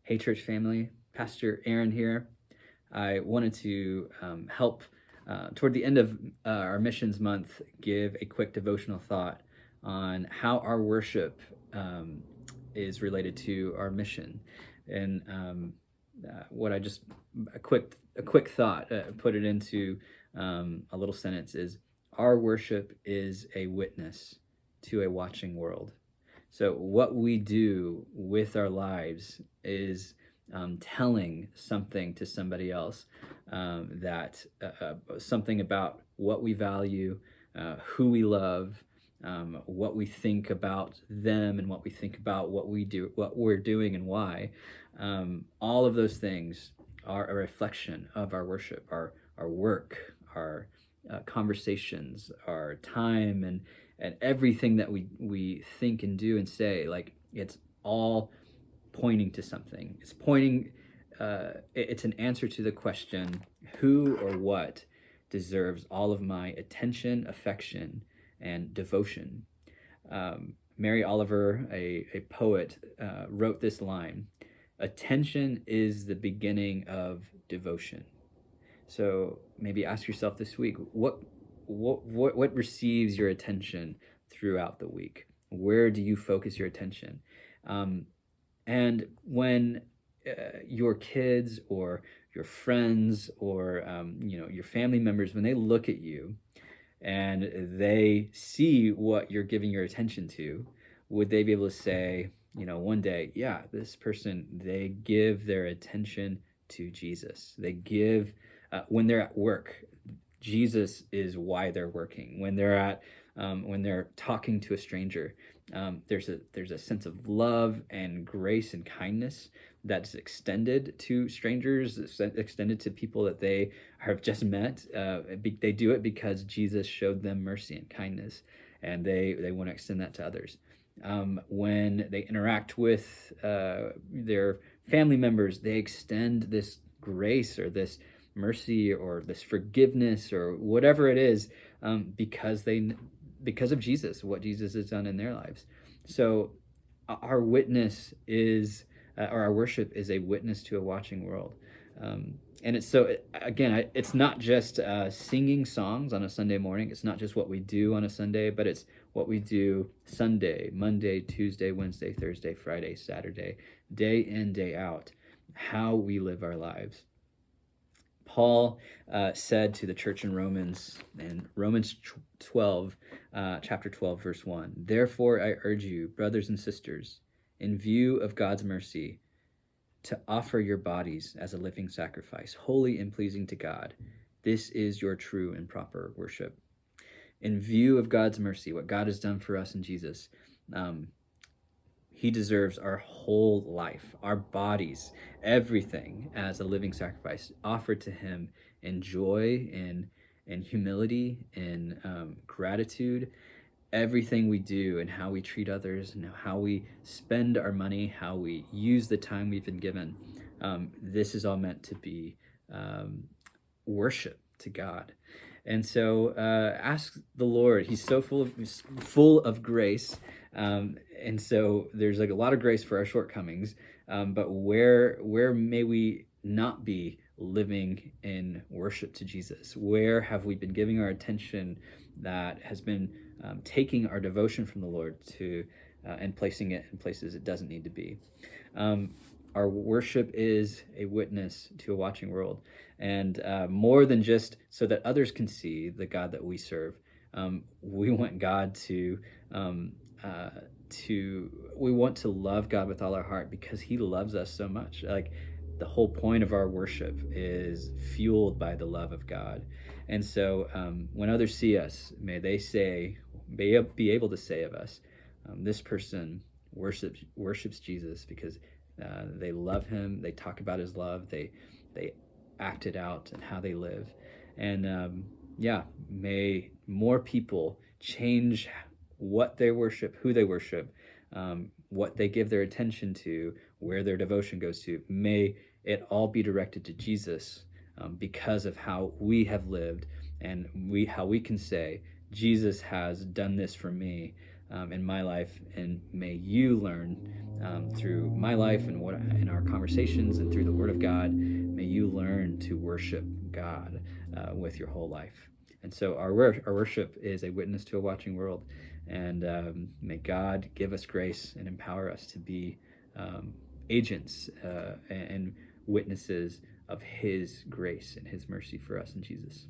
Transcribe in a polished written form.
Hey, church family, Pastor Aaron here. I wanted to help toward the end of our missions month give a quick devotional thought on how our worship is related to our mission. And what I just a quick thought, put it into a little sentence is our worship is a witness to a watching world. So what we do with our lives is telling something to somebody else, that something about what we value, who we love, what we think about them, and what we think about what we do, what we're doing, and why. All of those things are a reflection of our worship, our work, our conversations, our time, and everything that we think and do and say. Like, it's all pointing to something. It's pointing. It's an answer to the question, who or what deserves all of my attention, affection, and devotion. Mary Oliver, a poet, wrote this line: "Attention is the beginning of devotion." So maybe ask yourself this week, what receives your attention throughout the week? Where do you focus your attention? And when your kids or your friends or your family members, when they look at you and they see what you're giving your attention to, would they be able to say, one day, yeah, this person, they give their attention to Jesus. They give, when they're at work, Jesus is why they're working. When they're talking to a stranger, there's a sense of love and grace and kindness that's extended to strangers, extended to people that they have just met. They do it because Jesus showed them mercy and kindness, and they want to extend that to others. When they interact with their family members, they extend this grace or this mercy or this forgiveness or whatever it is, because of Jesus, what Jesus has done in their lives. So our witness is, or our worship is a witness to a watching world. And it's not just singing songs on a Sunday morning. It's not just what we do on a Sunday, but it's what we do Sunday, Monday, Tuesday, Wednesday, Thursday, Friday, Saturday, day in, day out, how we live our lives. Paul said to the church in Romans 12, chapter 12, verse 1, "Therefore I urge you, brothers and sisters, in view of God's mercy, to offer your bodies as a living sacrifice, holy and pleasing to God. This is your true and proper worship." In view of God's mercy, what God has done for us in Jesus, He deserves our whole life, our bodies, everything as a living sacrifice offered to Him in joy, in humility, in gratitude. Everything we do and how we treat others and how we spend our money, how we use the time we've been given, this is all meant to be worship to God. And so ask the Lord. He's so full of grace, and so there's like a lot of grace for our shortcomings. But where may we not be living in worship to Jesus? Where have we been giving our attention that has been taking our devotion from the Lord to and placing it in places it doesn't need to be? Our worship is a witness to a watching world, and more than just so that others can see the God that we serve. We want God we want to love God with all our heart because He loves us so much. Like, the whole point of our worship is fueled by the love of God. And so when others see us, may they be able to say of us, this person worships Jesus because they love Him. They talk about His love. They act it out and how they live. And may more people change what they worship, who they worship, what they give their attention to, where their devotion goes to. May it all be directed to Jesus, because of how we have lived and how we can say, Jesus has done this for me, in my life, and may you learn through my life and what in our conversations and through the Word of God. May you learn to worship God with your whole life. And so our worship is a witness to a watching world. And may God give us grace and empower us to be agents and witnesses of His grace and His mercy for us in Jesus.